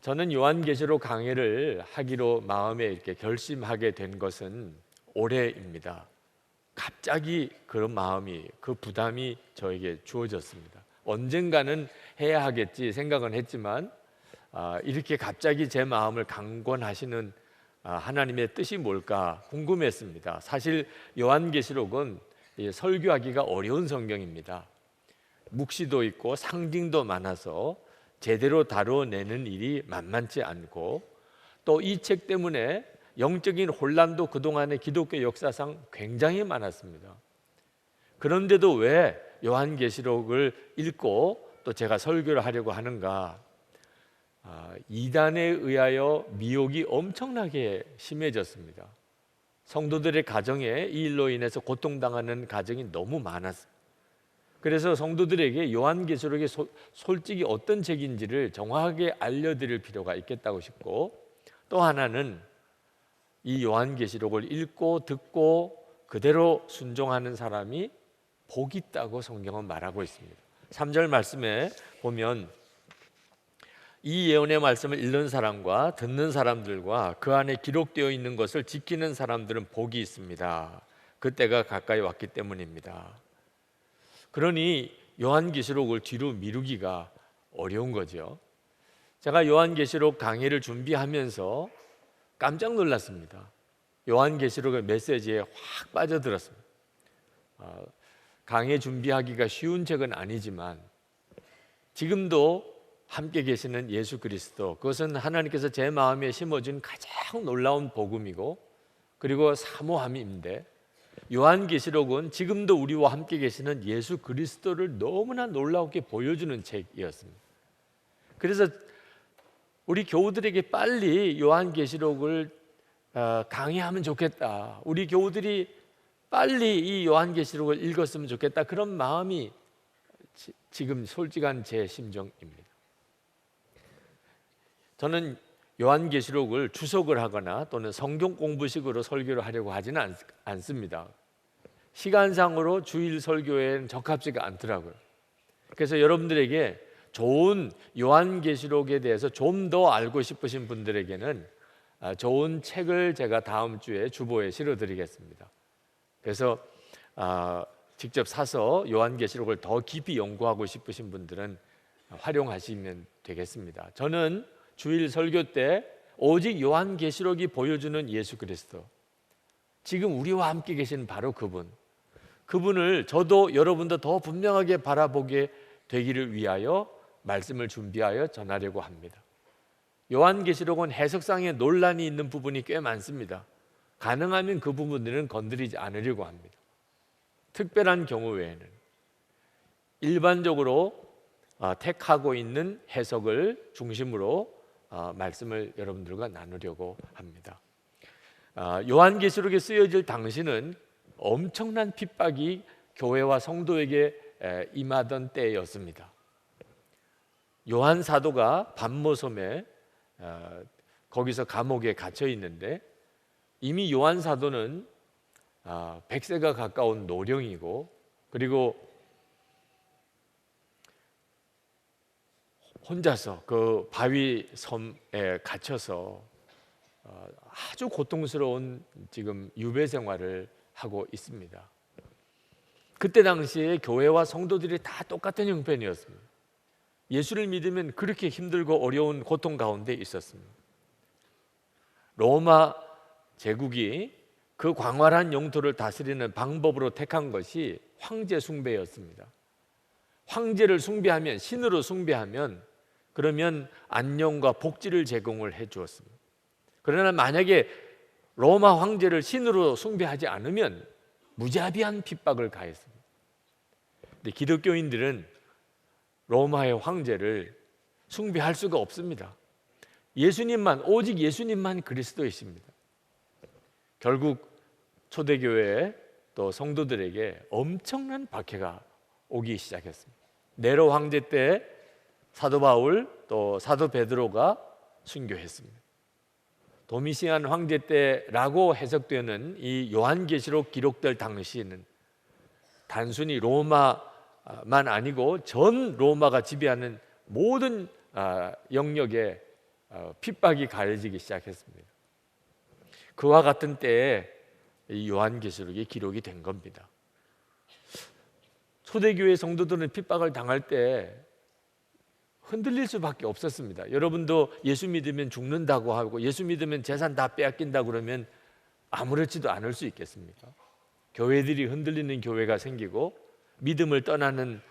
저는 요한계시록 강해를 하기로 마음에 이렇게 결심하게 된 것은 올해입니다. 갑자기 그런 마음이, 그 부담이 저에게 주어졌습니다. 언젠가는 해야 하겠지 생각은 했지만 이렇게 갑자기 제 마음을 강권하시는 하나님의 뜻이 뭘까 궁금했습니다. 사실 요한계시록은 설교하기가 어려운 성경입니다. 묵시도 있고 상징도 많아서 제대로 다뤄내는 일이 만만치 않고, 또 이 책 때문에 영적인 혼란도 그동안의 기독교 역사상 굉장히 많았습니다. 그런데도 왜 요한계시록을 읽고 또 제가 설교를 하려고 하는가? 이단에 의하여 미혹이 엄청나게 심해졌습니다. 성도들의 가정에 이 일로 인해서 고통당하는 가정이 너무 많았습니다. 그래서 성도들에게 요한계시록이 솔직히 어떤 책인지를 정확하게 알려드릴 필요가 있겠다고 싶고, 또 하나는 이 요한계시록을 읽고 듣고 그대로 순종하는 사람이 복이 있다고 성경은 말하고 있습니다. 3절 말씀에 보면 이 예언의 말씀을 읽는 사람과 듣는 사람들과 그 안에 기록되어 있는 것을 지키는 사람들은 복이 있습니다. 그때가 가까이 왔기 때문입니다. 그러니 요한계시록을 뒤로 미루기가 어려운 거죠. 제가 요한계시록 강의를 준비하면서 깜짝 놀랐습니다. 요한계시록의 메시지에 확 빠져들었습니다. 강의 준비하기가 쉬운 책은 아니지만 지금도 함께 계시는 예수 그리스도, 그것은 하나님께서 제 마음에 심어준 가장 놀라운 복음이고 그리고 사모함인데, 요한계시록은 지금도 우리와 함께 계시는 예수 그리스도를 너무나 놀랍게 보여주는 책이었습니다. 그래서 우리 교우들에게 빨리 요한계시록을 강의하면 좋겠다, 우리 교우들이 빨리 이 요한계시록을 읽었으면 좋겠다, 그런 마음이 지금 솔직한 제 심정입니다. 저는 요한계시록을 주석을 하거나 또는 성경 공부식으로 설교를 하려고 하지는 않습니다. 시간상으로 주일 설교에는 적합지가 않더라고요. 그래서 여러분들에게 좋은 요한계시록에 대해서 좀 더 알고 싶으신 분들에게는 좋은 책을 제가 다음 주에 주보에 실어드리겠습니다. 그래서 직접 사서 요한계시록을 더 깊이 연구하고 싶으신 분들은 활용하시면 되겠습니다. 저는 주일 설교 때 오직 요한계시록이 보여주는 예수 그리스도, 지금 우리와 함께 계신 바로 그분을 저도 여러분도 더 분명하게 바라보게 되기를 위하여 말씀을 준비하여 전하려고 합니다. 요한계시록은 해석상의 논란이 있는 부분이 꽤 많습니다. 가능하면 그 부분들은 건드리지 않으려고 합니다. 특별한 경우 외에는 일반적으로 택하고 있는 해석을 중심으로 말씀을 여러분들과 나누려고 합니다. 요한계시록에 쓰여질 당시는 엄청난 핍박이 교회와 성도에게 임하던 때였습니다. 요한 사도가 반모섬에 거기서 감옥에 갇혀 있는데, 이미 요한 사도는 100세가 가까운 노령이고, 그리고 혼자서 그 바위 섬에 갇혀서 아주 고통스러운 지금 유배 생활을 하고 있습니다. 그때 당시에 교회와 성도들이 다 똑같은 형편이었습니다. 예수를 믿으면 그렇게 힘들고 어려운 고통 가운데 있었습니다. 로마 제국이 그 광활한 영토를 다스리는 방법으로 택한 것이 황제 숭배였습니다. 황제를 숭배하면, 신으로 숭배하면 그러면 안녕과 복지를 제공을 해 주었습니다. 그러나 만약에 로마 황제를 신으로 숭배하지 않으면 무자비한 핍박을 가했습니다. 근데 기독교인들은 로마의 황제를 숭배할 수가 없습니다. 예수님만, 오직 예수님만 그리스도이십니다. 결국 초대교회 또 성도들에게 엄청난 박해가 오기 시작했습니다. 네로 황제 때 사도 바울 또 사도 베드로가 순교했습니다. 도미시안 황제 때라고 해석되는 이 요한계시록 기록될 당시에는 단순히 로마만 아니고 전 로마가 지배하는 모든 영역에 핍박이 가해지기 시작했습니다. 그와 같은 때에 이 요한계시록이 기록이 된 겁니다. 초대교회 성도들은 핍박을 당할 때 흔들릴 수밖에 없었습니다. 여러분도 예수 믿으면 죽는다고 하고 예수 믿으면 재산 다 빼앗긴다 그러면 아무렇지도 않을 수 있겠습니까? 교회들이 흔들리는 교회가 생기고 믿음을 떠나는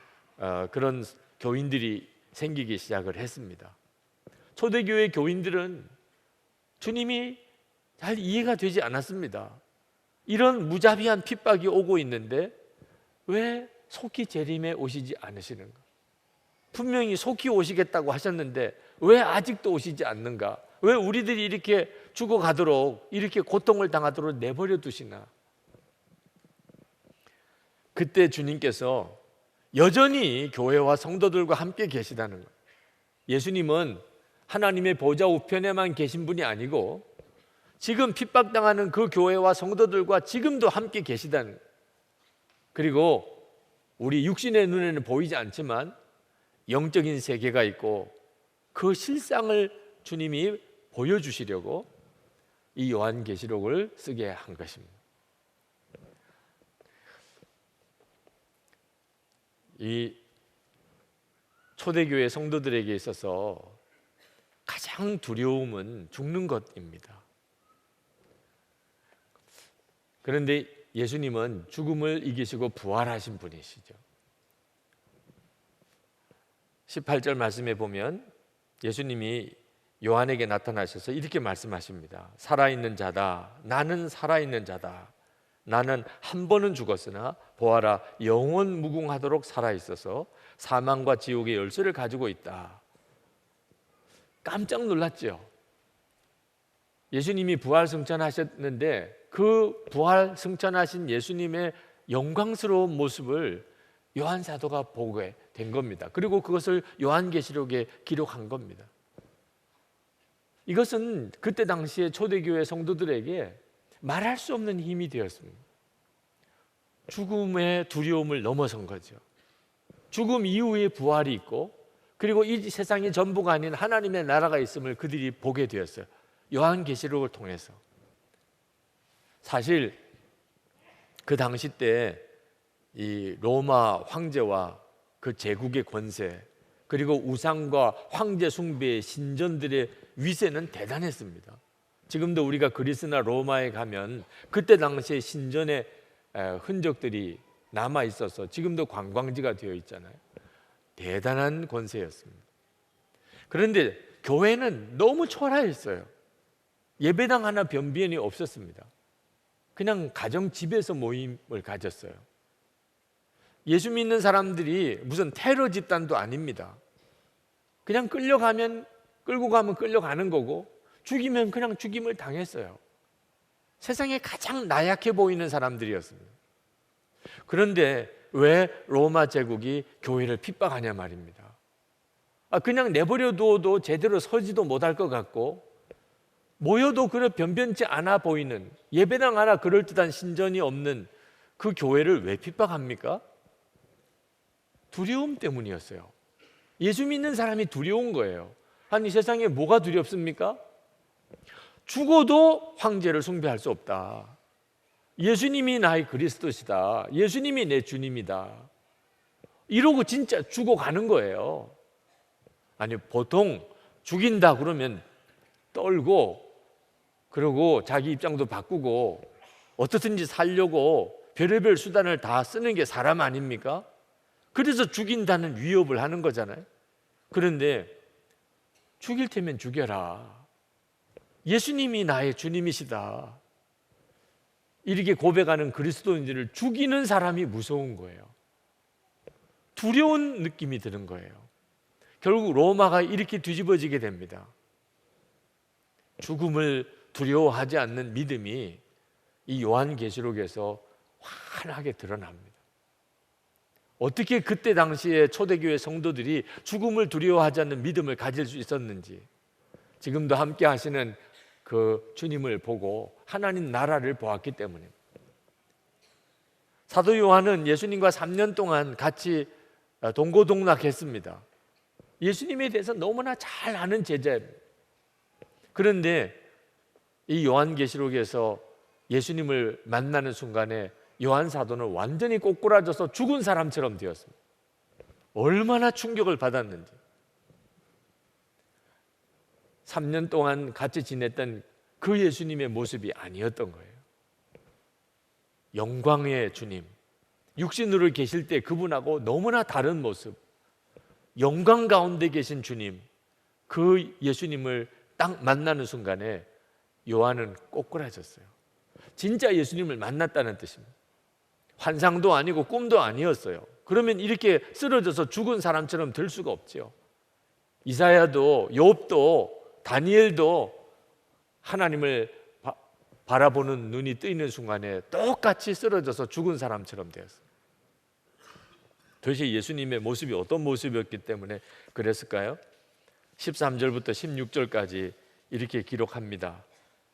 그런 교인들이 생기기 시작을 했습니다. 초대교회 교인들은 주님이 잘 이해가 되지 않았습니다. 이런 무자비한 핍박이 오고 있는데 왜 속히 재림에 오시지 않으시는가? 분명히 속히 오시겠다고 하셨는데 왜 아직도 오시지 않는가? 왜 우리들이 이렇게 죽어가도록 이렇게 고통을 당하도록 내버려 두시나? 그때 주님께서 여전히 교회와 성도들과 함께 계시다는 거예요. 예수님은 하나님의 보좌 우편에만 계신 분이 아니고 지금 핍박당하는 그 교회와 성도들과 지금도 함께 계시다는 거예요. 그리고 우리 육신의 눈에는 보이지 않지만 영적인 세계가 있고 그 실상을 주님이 보여주시려고 이 요한계시록을 쓰게 한 것입니다. 이 초대교회 성도들에게 있어서 가장 두려움은 죽는 것입니다. 그런데 예수님은 죽음을 이기시고 부활하신 분이시죠. 18절 말씀에 보면 예수님이 요한에게 나타나셔서 이렇게 말씀하십니다. 살아있는 자다. 나는 살아있는 자다. 나는 한 번은 죽었으나 보아라 영원 무궁하도록 살아있어서 사망과 지옥의 열쇠를 가지고 있다. 깜짝 놀랐죠. 예수님이 부활 승천하셨는데 그 부활 승천하신 예수님의 영광스러운 모습을 요한 사도가 보게 된 겁니다. 그리고 그것을 요한계시록에 기록한 겁니다. 이것은 그때 당시에 초대교회 성도들에게 말할 수 없는 힘이 되었습니다. 죽음의 두려움을 넘어선 거죠. 죽음 이후에 부활이 있고 그리고 이 세상이 전부가 아닌 하나님의 나라가 있음을 그들이 보게 되었어요. 요한계시록을 통해서. 사실 그 당시 때 이 로마 황제와 그 제국의 권세 그리고 우상과 황제 숭배의 신전들의 위세는 대단했습니다. 지금도 우리가 그리스나 로마에 가면 그때 당시에 신전의 흔적들이 남아 있어서 지금도 관광지가 되어 있잖아요. 대단한 권세였습니다. 그런데 교회는 너무 초라했어요. 예배당 하나 변비엔이 없었습니다. 그냥 가정 집에서 모임을 가졌어요. 예수 믿는 사람들이 무슨 테러 집단도 아닙니다. 그냥 끌고 가면 끌려가는 거고 죽이면 그냥 죽임을 당했어요. 세상에 가장 나약해 보이는 사람들이었습니다. 그런데 왜 로마 제국이 교회를 핍박하냐 말입니다. 그냥 내버려 두어도 제대로 서지도 못할 것 같고 모여도 그래 변변치 않아 보이는 예배당 하나 그럴듯한 신전이 없는 그 교회를 왜 핍박합니까? 두려움 때문이었어요. 예수 믿는 사람이 두려운 거예요. 아니 세상에 뭐가 두렵습니까? 죽어도 황제를 숭배할 수 없다. 예수님이 나의 그리스도시다. 예수님이 내 주님이다. 이러고 진짜 죽어가는 거예요. 아니 보통 죽인다 그러면 떨고 그러고 자기 입장도 바꾸고 어떻든지 살려고 별의별 수단을 다 쓰는 게 사람 아닙니까? 그래서 죽인다는 위협을 하는 거잖아요. 그런데 죽일 테면 죽여라. 예수님이 나의 주님이시다. 이렇게 고백하는 그리스도인들을 죽이는 사람이 무서운 거예요. 두려운 느낌이 드는 거예요. 결국 로마가 이렇게 뒤집어지게 됩니다. 죽음을 두려워하지 않는 믿음이 이 요한계시록에서 환하게 드러납니다. 어떻게 그때 당시에 초대교회 성도들이 죽음을 두려워하지 않는 믿음을 가질 수 있었는지 지금도 함께 하시는 그 주님을 보고 하나님 나라를 보았기 때문입니다. 사도 요한은 예수님과 3년 동안 같이 동고동락했습니다. 예수님에 대해서 너무나 잘 아는 제자입니다. 그런데 이 요한계시록에서 예수님을 만나는 순간에 요한 사도는 완전히 꼬꾸라져서 죽은 사람처럼 되었습니다. 얼마나 충격을 받았는지. 3년 동안 같이 지냈던 그 예수님의 모습이 아니었던 거예요. 영광의 주님, 육신으로 계실 때 그분하고 너무나 다른 모습, 영광 가운데 계신 주님, 그 예수님을 딱 만나는 순간에 요한은 꼬꾸라졌어요. 진짜 예수님을 만났다는 뜻입니다. 환상도 아니고 꿈도 아니었어요. 그러면 이렇게 쓰러져서 죽은 사람처럼 될 수가 없죠. 이사야도 욥도 다니엘도 하나님을 바라보는 눈이 뜨이는 순간에 똑같이 쓰러져서 죽은 사람처럼 되었어요. 도대체 예수님의 모습이 어떤 모습이었기 때문에 그랬을까요? 13절부터 16절까지 이렇게 기록합니다.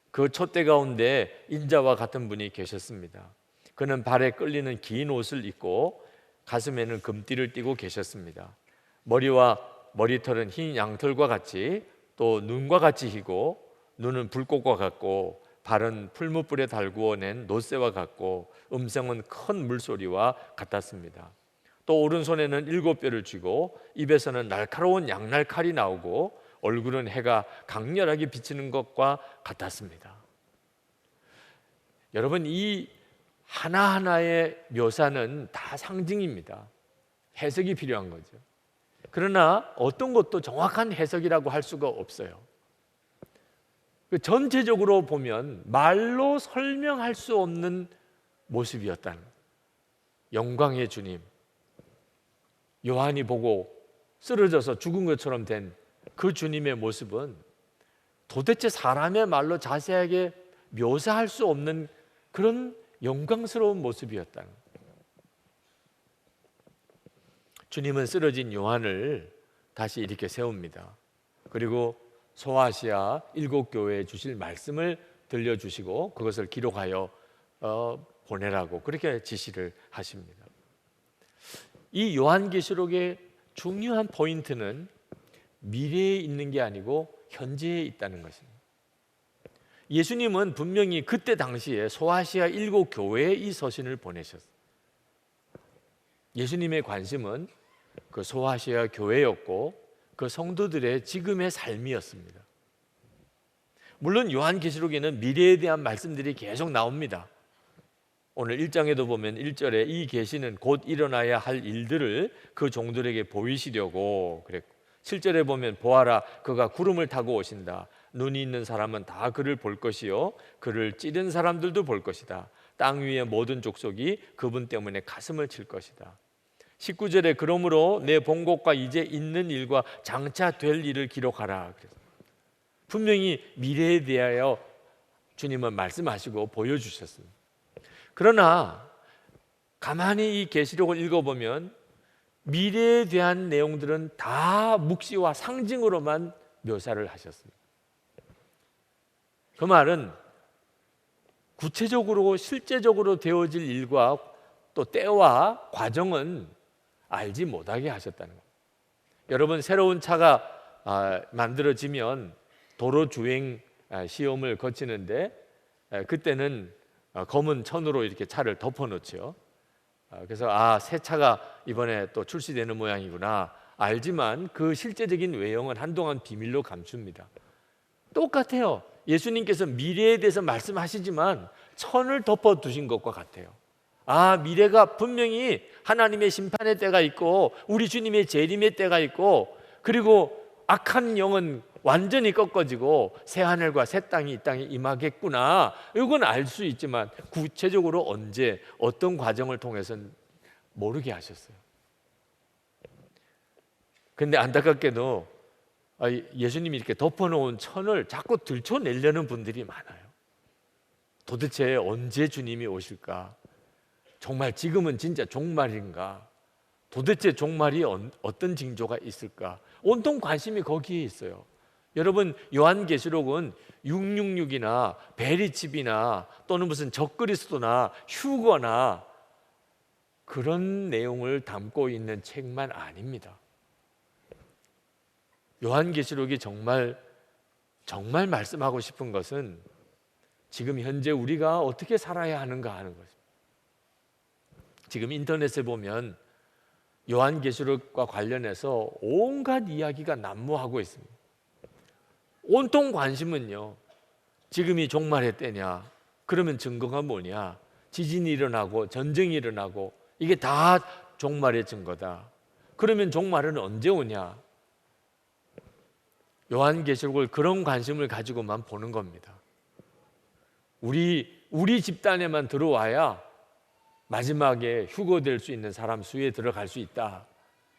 그 촛대 가운데 인자와 같은 분이 계셨습니다. 그는 발에 끌리는 긴 옷을 입고 가슴에는 금띠를 띠고 계셨습니다. 머리와 머리털은 흰 양털과 같이 또 눈과 같이 희고 눈은 불꽃과 같고 발은 풀무불에 달구어 낸 놋새와 같고 음성은 큰 물소리와 같았습니다. 또 오른손에는 7뼈를 쥐고 입에서는 날카로운 양날칼이 나오고 얼굴은 해가 강렬하게 비치는 것과 같았습니다. 여러분, 이 하나하나의 묘사는 다 상징입니다. 해석이 필요한 거죠. 그러나 어떤 것도 정확한 해석이라고 할 수가 없어요. 전체적으로 보면 말로 설명할 수 없는 모습이었다는 거예요. 영광의 주님, 요한이 보고 쓰러져서 죽은 것처럼 된 그 주님의 모습은 도대체 사람의 말로 자세하게 묘사할 수 없는 그런 영광스러운 모습이었다는 거예요. 주님은 쓰러진 요한을 다시 이렇게 세웁니다. 그리고 소아시아 7교회에 주실 말씀을 들려주시고 그것을 기록하여 보내라고 그렇게 지시를 하십니다. 이 요한계시록의 중요한 포인트는 미래에 있는 게 아니고 현재에 있다는 것입니다. 예수님은 분명히 그때 당시에 소아시아 7교회에 이 서신을 보내셨어요. 예수님의 관심은 그 소아시아 교회였고 그 성도들의 지금의 삶이었습니다. 물론 요한계시록에는 미래에 대한 말씀들이 계속 나옵니다. 오늘 1장에도 보면 1절에 이 계시는 곧 일어나야 할 일들을 그 종들에게 보이시려고 그랬고 7절에 보면 보아라 그가 구름을 타고 오신다. 눈이 있는 사람은 다 그를 볼 것이요 그를 찌른 사람들도 볼 것이다. 땅 위의 모든 족속이 그분 때문에 가슴을 칠 것이다. 19절에 그러므로 내 본 것과 이제 있는 일과 장차 될 일을 기록하라. 분명히 미래에 대하여 주님은 말씀하시고 보여주셨습니다. 그러나 가만히 이 계시록을 읽어보면 미래에 대한 내용들은 다 묵시와 상징으로만 묘사를 하셨습니다. 그 말은 구체적으로 실제적으로 되어질 일과 또 때와 과정은 알지 못하게 하셨다는 겁니다. 여러분, 새로운 차가 만들어지면 도로 주행 시험을 거치는데 그때는 검은 천으로 이렇게 차를 덮어놓죠. 그래서 새 차가 이번에 또 출시되는 모양이구나 알지만 그 실제적인 외형은 한동안 비밀로 감춥니다. 똑같아요. 예수님께서 미래에 대해서 말씀하시지만 천을 덮어두신 것과 같아요. 미래가 분명히 하나님의 심판의 때가 있고 우리 주님의 재림의 때가 있고 그리고 악한 영은 완전히 꺾어지고 새하늘과 새 땅이 이 땅에 임하겠구나. 이건 알 수 있지만 구체적으로 언제 어떤 과정을 통해서는 모르게 하셨어요. 그런데 안타깝게도 예수님이 이렇게 덮어놓은 천을 자꾸 들춰내려는 분들이 많아요. 도대체 언제 주님이 오실까? 정말 지금은 진짜 종말인가? 도대체 종말이 어떤 징조가 있을까? 온통 관심이 거기에 있어요. 여러분, 요한계시록은 666이나 베리칩이나 또는 무슨 적그리스도나 휴거나 그런 내용을 담고 있는 책만 아닙니다. 요한계시록이 정말 정말 말씀하고 싶은 것은 지금 현재 우리가 어떻게 살아야 하는가 하는 것입니다. 지금 인터넷에 보면 요한계시록과 관련해서 온갖 이야기가 난무하고 있습니다. 온통 관심은요, 지금이 종말의 때냐, 그러면 증거가 뭐냐, 지진이 일어나고 전쟁이 일어나고 이게 다 종말의 증거다. 그러면 종말은 언제 오냐? 요한계시록을 그런 관심을 가지고만 보는 겁니다. 우리 집단에만 들어와야 마지막에 휴거될 수 있는 사람 수에 들어갈 수 있다.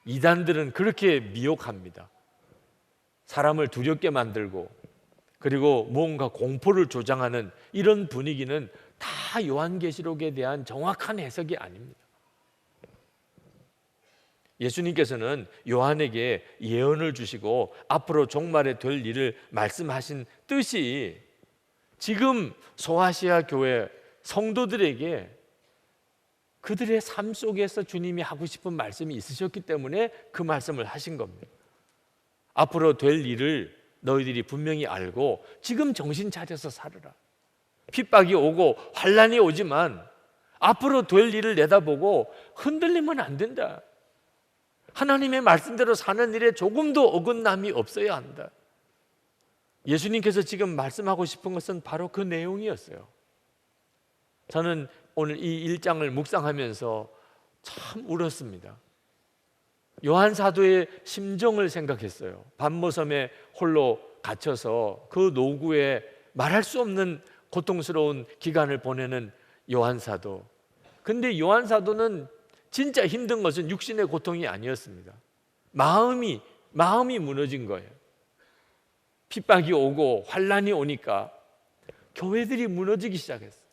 이단들은 그렇게 미혹합니다. 사람을 두렵게 만들고 그리고 뭔가 공포를 조장하는 이런 분위기는 다 요한계시록에 대한 정확한 해석이 아닙니다. 예수님께서는 요한에게 예언을 주시고 앞으로 종말에 될 일을 말씀하신 뜻이 지금 소아시아 교회 성도들에게 그들의 삶 속에서 주님이 하고 싶은 말씀이 있으셨기 때문에 그 말씀을 하신 겁니다. 앞으로 될 일을 너희들이 분명히 알고 지금 정신 차려서 살아라. 핍박이 오고 환난이 오지만 앞으로 될 일을 내다보고 흔들리면 안 된다. 하나님의 말씀대로 사는 일에 조금도 어긋남이 없어야 한다. 예수님께서 지금 말씀하고 싶은 것은 바로 그 내용이었어요. 저는 오늘 이 1장을 묵상하면서 참 울었습니다. 요한 사도의 심정을 생각했어요. 반모섬에 홀로 갇혀서 그 노구에 말할 수 없는 고통스러운 기간을 보내는 요한 사도. 근데 요한 사도는 진짜 힘든 것은 육신의 고통이 아니었습니다. 마음이 무너진 거예요. 핍박이 오고 환난이 오니까 교회들이 무너지기 시작했어요.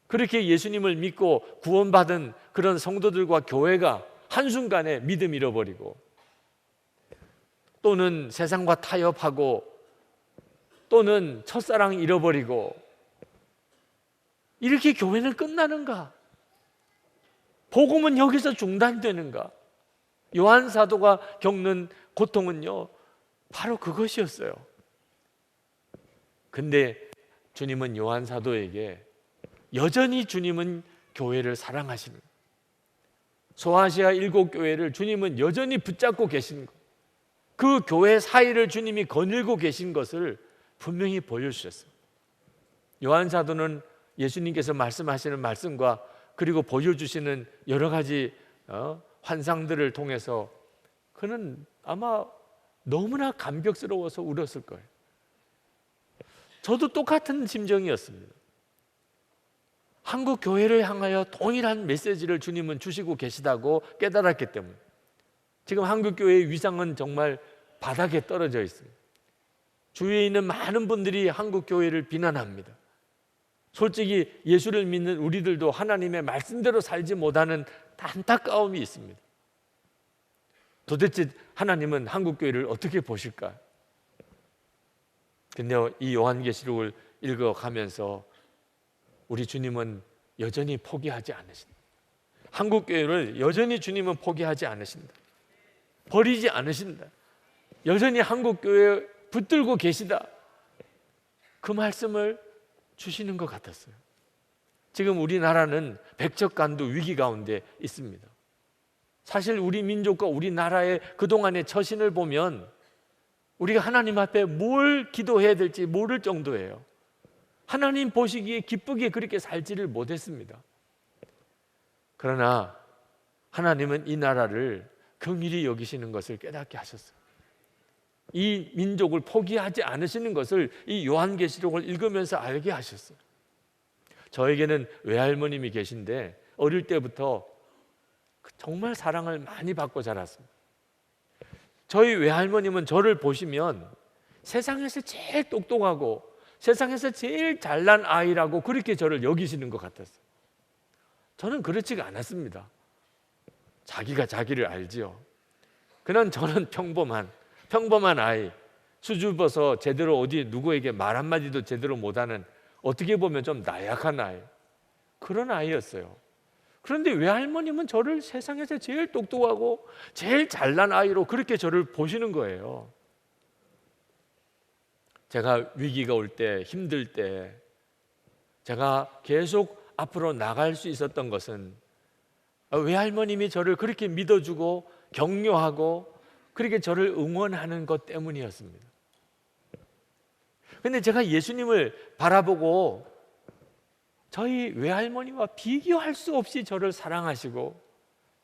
그렇게 예수님을 믿고 구원받은 그런 성도들과 교회가 한순간에 믿음 잃어버리고 또는 세상과 타협하고 또는 첫사랑 잃어버리고 이렇게 교회는 끝나는가? 복음은 여기서 중단되는가? 요한 사도가 겪는 고통은요, 바로 그것이었어요. 근데 주님은 요한 사도에게 여전히 주님은 교회를 사랑하시는 거예요. 소아시아 7교회를 주님은 여전히 붙잡고 계신 거예요. 그 교회 사이를 주님이 거닐고 계신 것을 분명히 보여주셨어요. 요한 사도는 예수님께서 말씀하시는 말씀과 그리고 보여주시는 여러 가지 환상들을 통해서 그는 아마 너무나 감격스러워서 울었을 거예요. 저도 똑같은 심정이었습니다. 한국 교회를 향하여 동일한 메시지를 주님은 주시고 계시다고 깨달았기 때문에 지금 한국 교회의 위상은 정말 바닥에 떨어져 있어요. 주위에 있는 많은 분들이 한국 교회를 비난합니다. 솔직히 예수를 믿는 우리들도 하나님의 말씀대로 살지 못하는 안타까움이 있습니다. 도대체 하나님은 한국 교회를 어떻게 보실까? 근데 이 요한계시록을 읽어가면서 우리 주님은 여전히 포기하지 않으신다. 한국 교회를 여전히 주님은 포기하지 않으신다. 버리지 않으신다. 여전히 한국 교회에 붙들고 계시다. 그 말씀을 주시는 것 같았어요. 지금 우리나라는 백척간두 위기 가운데 있습니다. 사실 우리 민족과 우리나라의 그동안의 처신을 보면 우리가 하나님 앞에 뭘 기도해야 될지 모를 정도예요. 하나님 보시기에 기쁘게 그렇게 살지를 못했습니다. 그러나 하나님은 이 나라를 긍휼히 여기시는 것을 깨닫게 하셨어요. 이 민족을 포기하지 않으시는 것을 이 요한계시록을 읽으면서 알게 하셨어요. 저에게는 외할머님이 계신데 어릴 때부터 정말 사랑을 많이 받고 자랐습니다. 저희 외할머님은 저를 보시면 세상에서 제일 똑똑하고 세상에서 제일 잘난 아이라고 그렇게 저를 여기시는 것 같았어요. 저는 그렇지가 않았습니다. 자기가 자기를 알지요. 그냥 저는 평범한 아이, 수줍어서 제대로 어디 누구에게 말 한마디도 제대로 못하는 어떻게 보면 좀 나약한 아이, 그런 아이였어요. 그런데 외할머님은 저를 세상에서 제일 똑똑하고 제일 잘난 아이로 그렇게 저를 보시는 거예요. 제가 위기가 올 때, 힘들 때 제가 계속 앞으로 나갈 수 있었던 것은 외할머님이 저를 그렇게 믿어주고 격려하고 그렇게 저를 응원하는 것 때문이었습니다. 근데 제가 예수님을 바라보고 저희 외할머니와 비교할 수 없이 저를 사랑하시고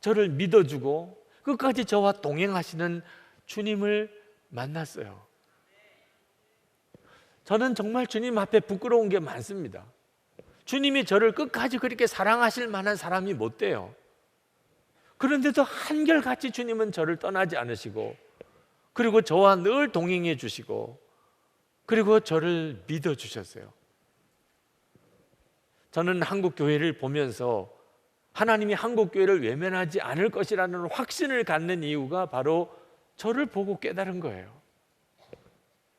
저를 믿어주고 끝까지 저와 동행하시는 주님을 만났어요. 저는 정말 주님 앞에 부끄러운 게 많습니다. 주님이 저를 끝까지 그렇게 사랑하실 만한 사람이 못 돼요. 그런데도 한결같이 주님은 저를 떠나지 않으시고 그리고 저와 늘 동행해 주시고 그리고 저를 믿어 주셨어요. 저는 한국 교회를 보면서 하나님이 한국 교회를 외면하지 않을 것이라는 확신을 갖는 이유가 바로 저를 보고 깨달은 거예요.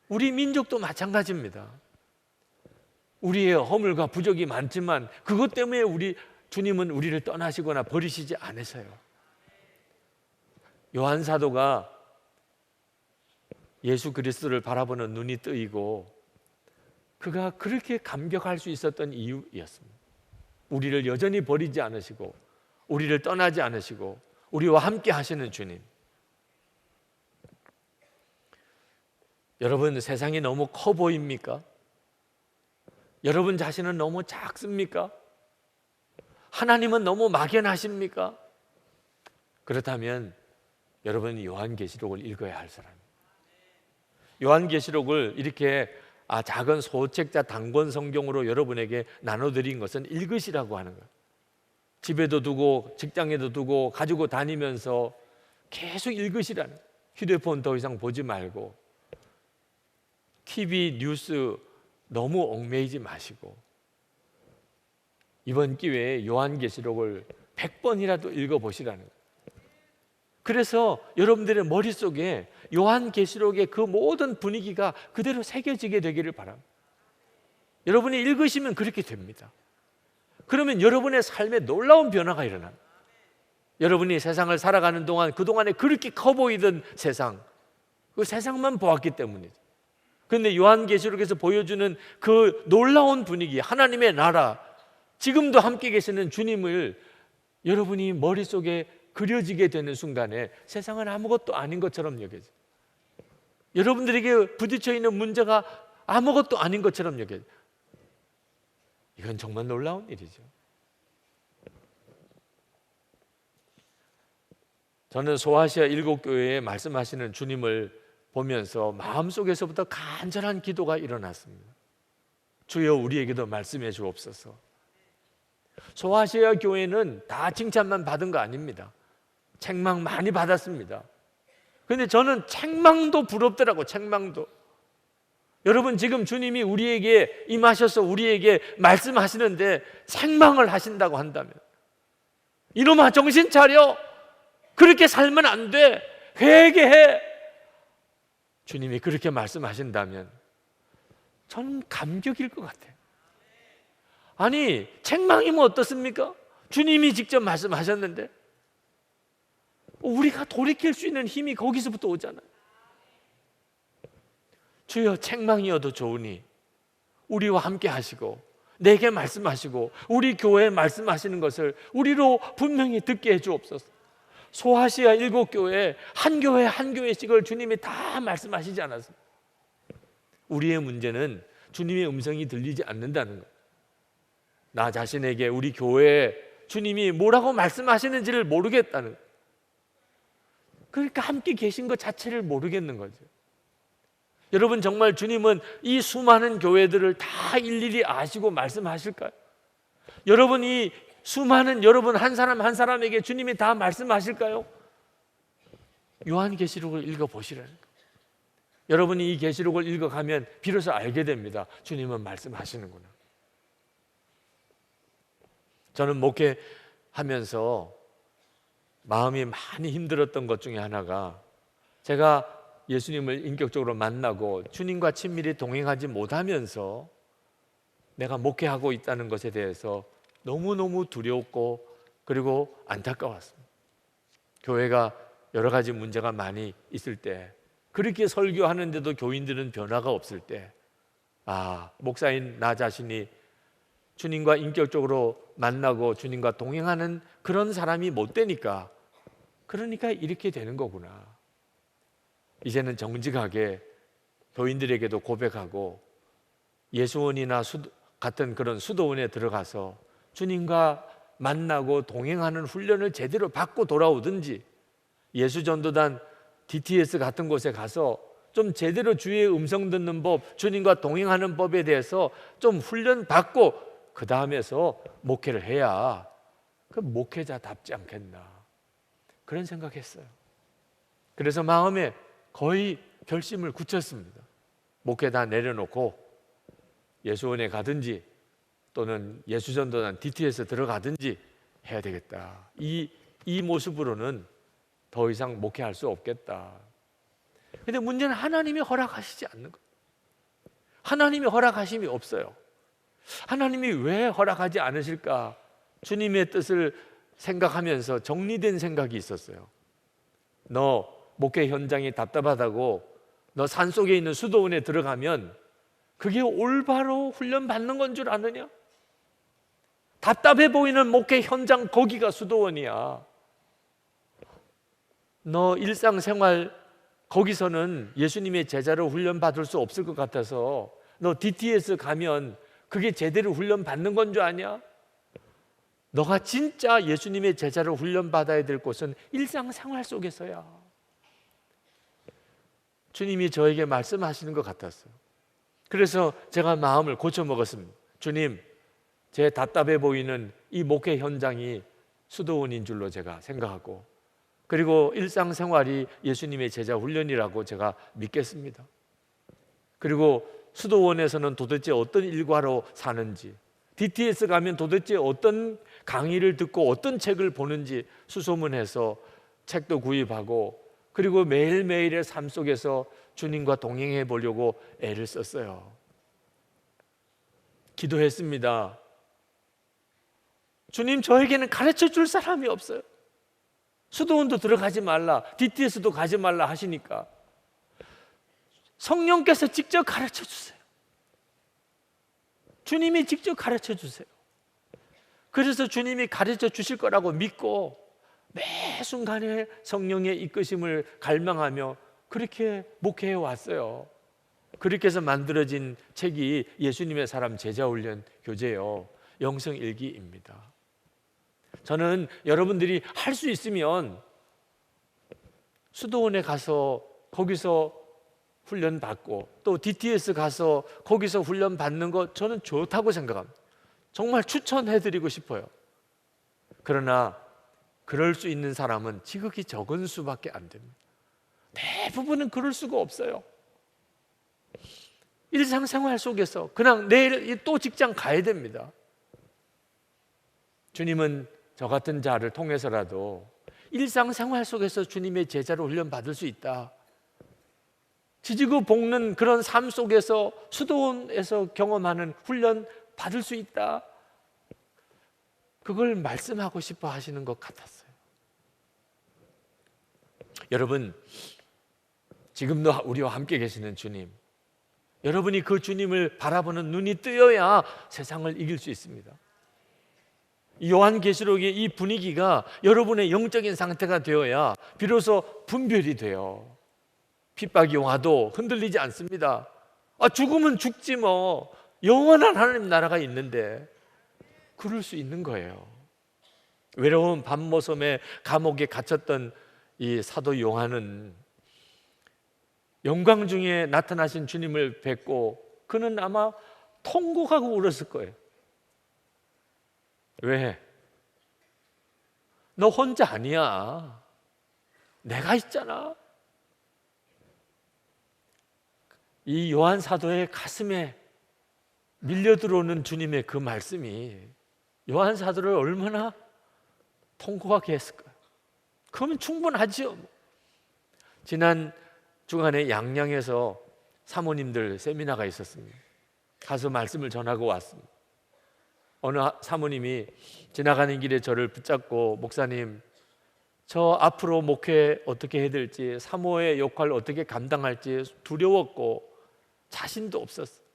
우리 민족도 마찬가지입니다. 우리의 허물과 부족이 많지만 그것 때문에 주님은 우리를 떠나시거나 버리시지 않으세요. 요한 사도가 예수 그리스도를 바라보는 눈이 뜨이고 그가 그렇게 감격할 수 있었던 이유였습니다. 우리를 여전히 버리지 않으시고 우리를 떠나지 않으시고 우리와 함께 하시는 주님. 여러분, 세상이 너무 커 보입니까? 여러분 자신은 너무 작습니까? 하나님은 너무 막연하십니까? 그렇다면 여러분은 요한계시록을 읽어야 할 사람입니다. 요한계시록을 이렇게 작은 소책자 단권 성경으로 여러분에게 나눠드린 것은 읽으시라고 하는 거예요. 집에도 두고 직장에도 두고 가지고 다니면서 계속 읽으시라는 거예요. 휴대폰 더 이상 보지 말고 TV 뉴스 너무 얽매이지 마시고 이번 기회에 요한계시록을 100번이라도 읽어보시라는 거예요. 그래서 여러분들의 머릿속에 요한계시록의 그 모든 분위기가 그대로 새겨지게 되기를 바랍니다. 여러분이 읽으시면 그렇게 됩니다. 그러면 여러분의 삶에 놀라운 변화가 일어납니다. 여러분이 세상을 살아가는 동안 그동안에 그렇게 커 보이던 세상, 그 세상만 보았기 때문이죠. 그런데 요한계시록에서 보여주는 그 놀라운 분위기, 하나님의 나라, 지금도 함께 계시는 주님을 여러분이 머릿속에 그려지게 되는 순간에 세상은 아무것도 아닌 것처럼 여겨져요. 여러분들에게 부딪혀 있는 문제가 아무것도 아닌 것처럼 여겨져요. 이건 정말 놀라운 일이죠. 저는 소아시아 7교회에 말씀하시는 주님을 보면서 마음속에서부터 간절한 기도가 일어났습니다. 주여 우리에게도 말씀해 주옵소서. 소아시아 교회는 다 칭찬만 받은 거 아닙니다. 책망 많이 받았습니다. 그런데 저는 책망도 부럽더라고. 책망도. 여러분, 지금 주님이 우리에게 임하셔서 우리에게 말씀하시는데 책망을 하신다고 한다면, 이놈아 정신 차려, 그렇게 살면 안 돼, 회개해, 주님이 그렇게 말씀하신다면 저는 감격일 것 같아요. 아니, 책망이면 어떻습니까? 주님이 직접 말씀하셨는데 우리가 돌이킬 수 있는 힘이 거기서부터 오잖아요. 주여 책망이어도 좋으니 우리와 함께 하시고 내게 말씀하시고 우리 교회에 말씀하시는 것을 우리로 분명히 듣게 해 주옵소서. 소아시아 7교회 한 교회 한 교회씩을 주님이 다 말씀하시지 않았습니다. 우리의 문제는 주님의 음성이 들리지 않는다는 것. 나 자신에게 우리 교회에 주님이 뭐라고 말씀하시는지를 모르겠다는 것. 그러니까 함께 계신 것 자체를 모르겠는 거죠. 여러분, 정말 주님은 이 수많은 교회들을 다 일일이 아시고 말씀하실까요? 여러분, 이 수많은 여러분 한 사람 한 사람에게 주님이 다 말씀하실까요? 요한계시록을 읽어보시라는 거예요. 여러분이 이 계시록을 읽어가면 비로소 알게 됩니다. 주님은 말씀하시는구나. 저는 목회하면서 마음이 많이 힘들었던 것 중에 하나가, 제가 예수님을 인격적으로 만나고 주님과 친밀히 동행하지 못하면서 내가 목회하고 있다는 것에 대해서 너무너무 두려웠고 그리고 안타까웠습니다. 교회가 여러 가지 문제가 많이 있을 때, 그렇게 설교하는데도 교인들은 변화가 없을 때, 목사인 나 자신이 주님과 인격적으로 만나고 주님과 동행하는 그런 사람이 못 되니까, 그러니까 이렇게 되는 거구나. 이제는 정직하게 교인들에게도 고백하고 예수원이나 같은 그런 수도원에 들어가서 주님과 만나고 동행하는 훈련을 제대로 받고 돌아오든지, 예수전도단 DTS 같은 곳에 가서 좀 제대로 주의 음성 듣는 법, 주님과 동행하는 법에 대해서 좀 훈련 받고 그 다음에서 목회를 해야 그 목회자답지 않겠나, 그런 생각했어요. 그래서 마음에 거의 결심을 굳혔습니다. 목회 다 내려놓고 예수원에 가든지 또는 예수전도단 DTS 들어가든지 해야 되겠다. 이 모습으로는 더 이상 목회할 수 없겠다. 근데 문제는 하나님이 허락하시지 않는 거예요. 하나님이 허락하심이 없어요. 하나님이 왜 허락하지 않으실까? 주님의 뜻을 생각하면서 정리된 생각이 있었어요. 너 목회 현장이 답답하다고 너 산속에 있는 수도원에 들어가면 그게 올바로 훈련받는 건 줄 아느냐? 답답해 보이는 목회 현장, 거기가 수도원이야. 너 일상생활 거기서는 예수님의 제자로 훈련받을 수 없을 것 같아서 너 DTS 가면 그게 제대로 훈련받는 건 줄 아냐? 너가 진짜 예수님의 제자로 훈련받아야 될 곳은 일상생활 속에서야. 주님이 저에게 말씀하시는 것 같았어요. 그래서 제가 마음을 고쳐먹었습니다. 주님, 제 답답해 보이는 이 목회 현장이 수도원인 줄로 제가 생각하고, 그리고 일상생활이 예수님의 제자 훈련이라고 제가 믿겠습니다. 그리고 수도원에서는 도대체 어떤 일과로 사는지, DTS 가면 도대체 어떤 강의를 듣고 어떤 책을 보는지 수소문해서 책도 구입하고, 그리고 매일매일의 삶 속에서 주님과 동행해 보려고 애를 썼어요. 기도했습니다. 주님, 저에게는 가르쳐 줄 사람이 없어요. 수도원도 들어가지 말라, DTS도 가지 말라 하시니까 성령께서 직접 가르쳐 주세요. 주님이 직접 가르쳐 주세요. 그래서 주님이 가르쳐 주실 거라고 믿고 매 순간에 성령의 이끄심을 갈망하며 그렇게 목회해 왔어요. 그렇게 해서 만들어진 책이 예수님의 사람 제자훈련 교재요, 영성일기입니다. 저는 여러분들이 할 수 있으면 수도원에 가서 거기서 훈련 받고 또 DTS 가서 거기서 훈련 받는 거 저는 좋다고 생각합니다. 정말 추천해드리고 싶어요. 그러나 그럴 수 있는 사람은 지극히 적은 수밖에 안 됩니다. 대부분은 그럴 수가 없어요. 일상생활 속에서 그냥 내일 또 직장 가야 됩니다. 주님은 저 같은 자를 통해서라도 일상생활 속에서 주님의 제자로 훈련받을 수 있다. 지지고 볶는 그런 삶 속에서 수도원에서 경험하는 훈련 받을 수 있다. 그걸 말씀하고 싶어 하시는 것 같았어요. 여러분, 지금도 우리와 함께 계시는 주님, 여러분이 그 주님을 바라보는 눈이 뜨여야 세상을 이길 수 있습니다. 요한계시록의 이 분위기가 여러분의 영적인 상태가 되어야 비로소 분별이 돼요. 핍박이 와도 흔들리지 않습니다. 죽으면 죽지 뭐, 영원한 하나님 나라가 있는데, 그럴 수 있는 거예요. 외로운 밤모섬의 감옥에 갇혔던 이 사도 요한은 영광 중에 나타나신 주님을 뵙고 그는 아마 통곡하고 울었을 거예요. 왜? 너 혼자 아니야. 내가 있잖아. 이 요한 사도의 가슴에 밀려 들어오는 주님의 그 말씀이 요한 사도를 얼마나 통곡하게 했을까요? 그러면 충분하죠. 지난 주간에 양양에서 사모님들 세미나가 있었습니다. 가서 말씀을 전하고 왔습니다. 어느 사모님이 지나가는 길에 저를 붙잡고, 목사님, 저 앞으로 목회 어떻게 해야 될지, 사모의 역할을 어떻게 감당할지 두려웠고 자신도 없었어요.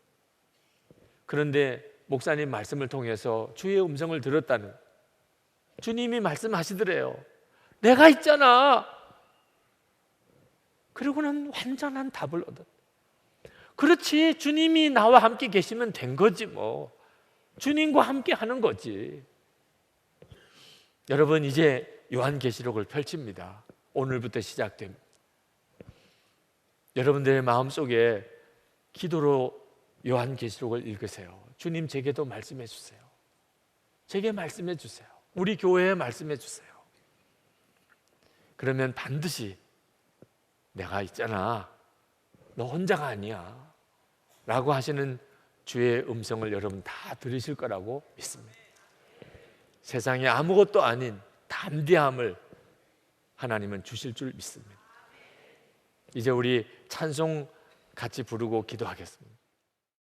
그런데 목사님 말씀을 통해서 주의 음성을 들었다는, 주님이 말씀하시더래요. 내가 있잖아. 그리고는 완전한 답을 얻었다. 그렇지, 주님이 나와 함께 계시면 된 거지 뭐. 주님과 함께 하는 거지. 여러분, 이제 요한계시록을 펼칩니다. 오늘부터 시작됩니다. 여러분들의 마음속에 기도로 요한계시록을 읽으세요. 주님, 제게도 말씀해 주세요. 제게 말씀해 주세요. 우리 교회에 말씀해 주세요. 그러면 반드시 내가 있잖아, 너 혼자가 아니야 라고 하시는 주의 음성을 여러분 다 들으실 거라고 믿습니다. 세상에 아무것도 아닌 담대함을 하나님은 주실 줄 믿습니다. 이제 우리 찬송 같이 부르고 기도하겠습니다.